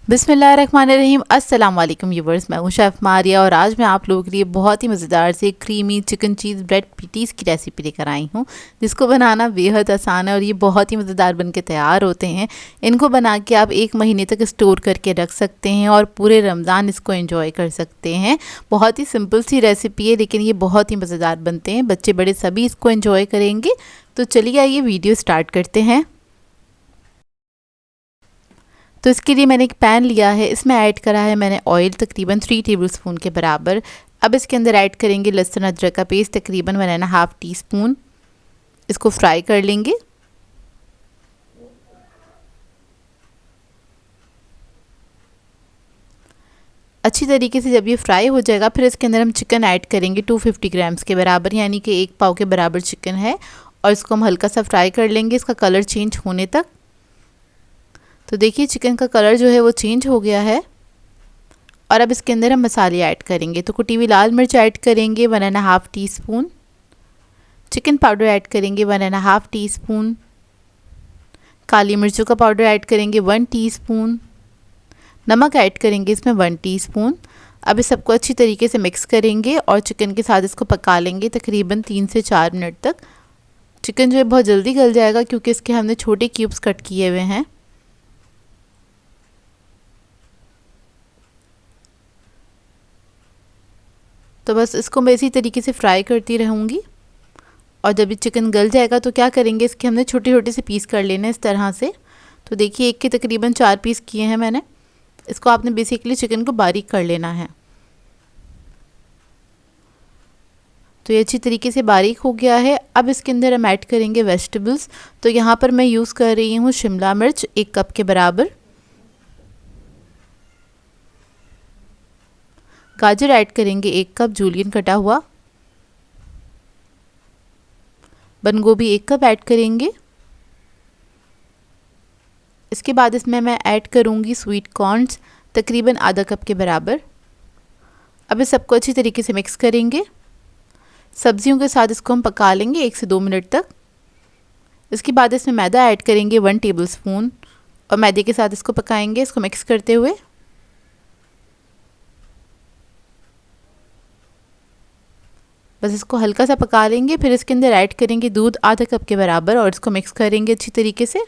बिस्मिल्लाहिर्रहमानिर्रहीम। अस्सलाम वालेकुम व्यूवर्स, मैं हूं शेफ़ मारिया और आज मैं आप लोगों के लिए बहुत ही मज़ेदार से क्रीमी चिकन चीज़ ब्रेड पैटीज़ की रेसिपी लेकर आई हूं, जिसको बनाना बेहद आसान है और ये बहुत ही मज़ेदार बनके तैयार होते हैं। इनको बना के आप 1 महीने तक स्टोर करके रख सकते हैं और पूरे रमज़ान इसको एंजॉय कर सकते हैं। बहुत ही सिंपल सी रेसिपी है, लेकिन ये बहुत ही मज़ेदार बनते हैं। बच्चे बड़े सभी इसको एंजॉय करेंगे। तो चलिए आइए वीडियो स्टार्ट करते हैं। तो इसके लिए मैंने एक पैन लिया है, इसमें ऐड करा है मैंने ऑयल तकरीबन 3 टेबलस्पून के बराबर। अब इसके अंदर ऐड करेंगे लहसुन अदरक का पेस्ट तकरीबन 1.5 टीस्पून। इसको फ्राई कर लेंगे। अच्छी तरीके से जब ये फ्राई हो जाएगा, फिर इसके अंदर हम चिकन ऐड करेंगे 250 ग्राम्स के बराबर, यानी कि 1 पाव के बराबर चिकन है। और इसको हम हल्का सा फ्राई कर लेंगे, इसका कलर चेंज होने तक। तो देखिए चिकन का कलर जो है वो चेंज हो गया है। और अब इसके अंदर हम मसाले ऐड करेंगे। तो कुटी हुई लाल मिर्च ऐड करेंगे 1.5 टीस्पून। चिकन पाउडर ऐड करेंगे 1.5 टीस्पून। काली मिर्चों का पाउडर ऐड करेंगे 1 टीस्पून। नमक ऐड करेंगे इसमें 1 टीस्पून। अब इस सबको अच्छी तरीके से मिक्स करेंगे और चिकन के साथ इसको पका लेंगे तकरीबन 3 से 4 मिनट तक। चिकन जो है बहुत जल्दी गल जाएगा क्योंकि इसके हमने छोटे क्यूब्स कट किए हुए हैं। तो बस इसको मैं इसी तरीके से फ्राई करती रहूँगी। और जब ये चिकन गल जाएगा तो क्या करेंगे, इसके हमने छोटे छोटे से पीस कर लेने इस तरह से। तो देखिए एक के तकरीबन 4 पीस किए हैं मैंने। इसको आपने बेसिकली चिकन को बारीक कर लेना है। तो ये अच्छी तरीके से बारीक हो गया है। अब इसके अंदर हम ऐड करेंगे वेजिटेबल्स। तो यहाँ पर मैं यूज़ कर रही हूँ शिमला मिर्च 1 कप के बराबर। गाजर ऐड करेंगे 1 कप जूलियन कटा हुआ। बंद गोभी 1 कप ऐड करेंगे। इसके बाद इसमें मैं ऐड करूँगी स्वीट कॉर्न्स तकरीबन आधा कप के बराबर। अब इस सबको अच्छी तरीके से मिक्स करेंगे। सब्जियों के साथ इसको हम पका लेंगे 1 से 2 मिनट तक। इसके बाद इसमें मैदा ऐड करेंगे 1 टेबलस्पून और मैदे के साथ इसको पकाएंगे, इसको मिक्स करते हुए। बस इसको हल्का सा पका लेंगे। फिर इसके अंदर ऐड करेंगे दूध आधा कप के बराबर और इसको मिक्स करेंगे अच्छी तरीके से।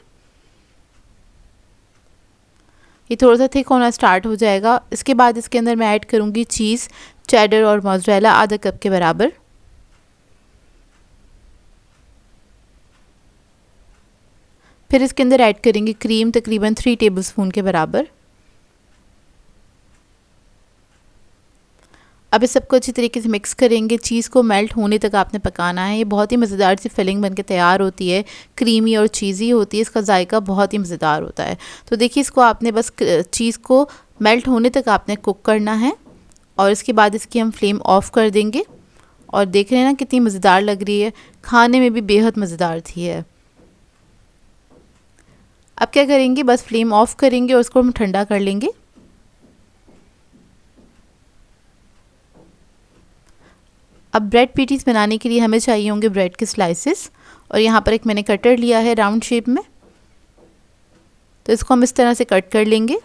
ये थोड़ा सा थिक होना स्टार्ट हो जाएगा। इसके बाद इसके अंदर मैं ऐड करूँगी चीज़, चेडर और मोज़रेला आधा कप के बराबर। फिर इसके अंदर ऐड करेंगे क्रीम तकरीबन 3 टेबलस्पून के बराबर। अब इस सबको अच्छी तरीके से मिक्स करेंगे। चीज़ को मेल्ट होने तक आपने पकाना है। ये बहुत ही मज़ेदार सी फिलिंग बनके तैयार होती है, क्रीमी और चीज़ी होती है। इसका जायका बहुत ही मज़ेदार होता है। तो देखिए इसको आपने बस चीज़ को मेल्ट होने तक आपने कुक करना है और इसके बाद इसकी हम फ्लेम ऑफ़ कर देंगे। और देख रहे हैं ना कितनी मज़ेदार लग रही है, खाने में भी बेहद मज़ेदार थी है। अब क्या करेंगे, बस फ्लेम ऑफ़ करेंगे और इसको हम ठंडा कर लेंगे। अब ब्रेड पैटीज़ बनाने के लिए हमें चाहिए होंगे ब्रेड के स्लाइसेस। और यहाँ पर एक मैंने कटर लिया है राउंड शेप में। तो इसको हम इस तरह से कट कर लेंगे।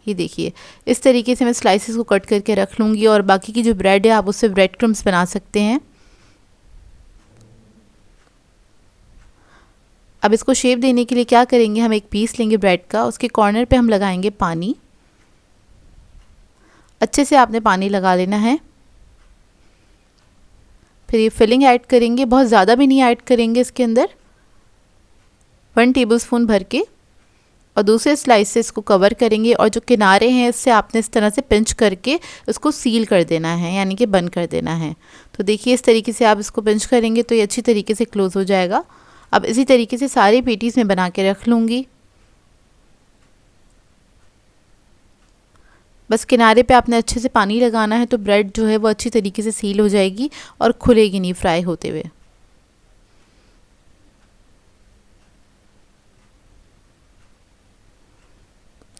ये देखिए इस तरीके से मैं स्लाइसेस को कट करके रख लूँगी और बाकी की जो ब्रेड है आप उससे ब्रेड क्रम्स बना सकते हैं। अब इसको शेप देने के लिए क्या करेंगे, हम एक पीस लेंगे ब्रेड का, उसके कॉर्नर पे हम लगाएंगे पानी। अच्छे से आपने पानी लगा लेना है। फिर ये फिलिंग ऐड करेंगे, बहुत ज़्यादा भी नहीं ऐड करेंगे इसके अंदर, 1 टेबलस्पून भर के। और दूसरे स्लाइसेस को कवर करेंगे और जो किनारे हैं इससे आपने इस तरह से पिंच करके उसको सील कर देना है, यानी कि बंद कर देना है। तो देखिए इस तरीके से आप इसको पिंच करेंगे तो ये अच्छी तरीके से क्लोज़ हो जाएगा। अब इसी तरीके से सारे पैटीज़ में बना के रख लूँगी। बस किनारे पे आपने अच्छे से पानी लगाना है तो ब्रेड जो है वो अच्छी तरीके से सील हो जाएगी और खुलेगी नहीं फ्राई होते हुए।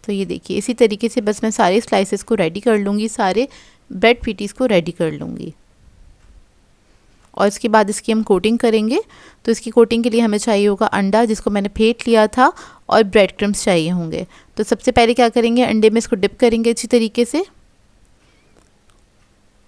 तो ये देखिए इसी तरीके से बस मैं सारे स्लाइसेस को रेडी कर लूँगी, सारे ब्रेड पैटीज़ को रेडी कर लूँगी। और इसके बाद इसकी हम कोटिंग करेंगे। तो इसकी कोटिंग के लिए हमें चाहिए होगा अंडा, जिसको मैंने फेंट लिया था, और ब्रेड क्रम्स चाहिए होंगे। तो सबसे पहले क्या करेंगे, अंडे में इसको डिप करेंगे अच्छी तरीके से।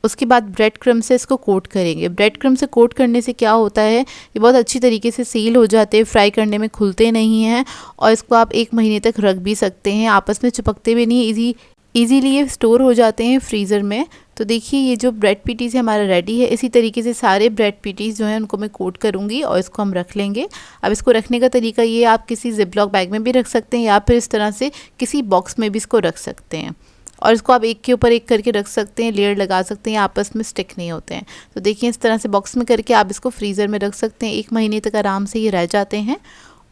उसके बाद ब्रेड क्रम्ब से इसको कोट करेंगे। ब्रेड क्रम्ब से कोट करने से क्या होता है, ये बहुत अच्छी तरीके से सील हो जाते हैं, फ्राई करने में खुलते नहीं हैं, और इसको आप 1 महीने तक रख भी सकते हैं, आपस में चिपकते भी नहीं, ईजीली ये स्टोर हो जाते हैं फ्रीज़र में। तो देखिए ये जो ब्रेड पीटीज़ है हमारा रेडी है। इसी तरीके से सारे ब्रेड पीटीज़ जो हैं उनको मैं कोट करूँगी और इसको हम रख लेंगे। अब इसको रखने का तरीका ये, आप किसी जिपलॉक बैग में भी रख सकते हैं या फिर इस तरह से किसी बॉक्स में भी इसको रख सकते हैं, और इसको आप एक के ऊपर एक करके रख सकते हैं, लेयर लगा सकते हैं, आपस में स्टिक नहीं होते हैं। तो देखिए इस तरह से बॉक्स में करके आप इसको फ्रीज़र में रख सकते हैं, 1 महीने तक आराम से ये रह जाते हैं।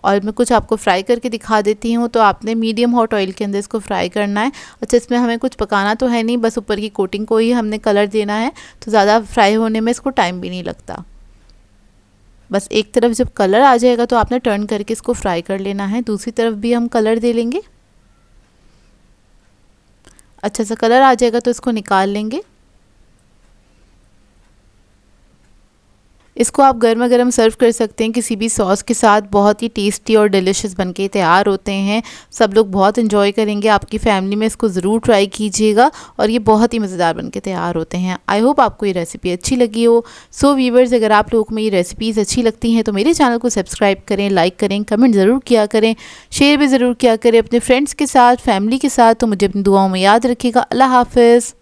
और मैं कुछ आपको फ्राई करके दिखा देती हूँ। तो आपने मीडियम हॉट ऑयल के अंदर इसको फ्राई करना है। अच्छा, इसमें हमें कुछ पकाना तो है नहीं, बस ऊपर की कोटिंग को ही हमने कलर देना है, तो ज़्यादा फ्राई होने में इसको टाइम भी नहीं लगता। बस एक तरफ जब कलर आ जाएगा तो आपने टर्न करके इसको फ्राई कर लेना है। दूसरी तरफ भी हम कलर दे लेंगे। अच्छा सा कलर आ जाएगा तो इसको निकाल लेंगे। इसको आप गर्मा गर्म सर्व कर सकते हैं किसी भी सॉस के साथ। बहुत ही टेस्टी और डिलीशियस बनके तैयार होते हैं। सब लोग बहुत इन्जॉय करेंगे। आपकी फैमिली में इसको ज़रूर ट्राई कीजिएगा और ये बहुत ही मज़ेदार बनके तैयार होते हैं। आई होप आपको ये रेसिपी अच्छी लगी हो। सो व्यूवर्स, अगर आप लोगों को मेरी रेसिपीज़ अच्छी लगती हैं तो मेरे चैनल को सब्सक्राइब करें, लाइक करें, कमेंट ज़रूर किया करें, शेयर भी ज़रूर किया करें अपने फ्रेंड्स के साथ, फैमिली के साथ। तो मुझे अपनी दुआओं में याद रखिएगा। अल्लाह हाफ़िज़।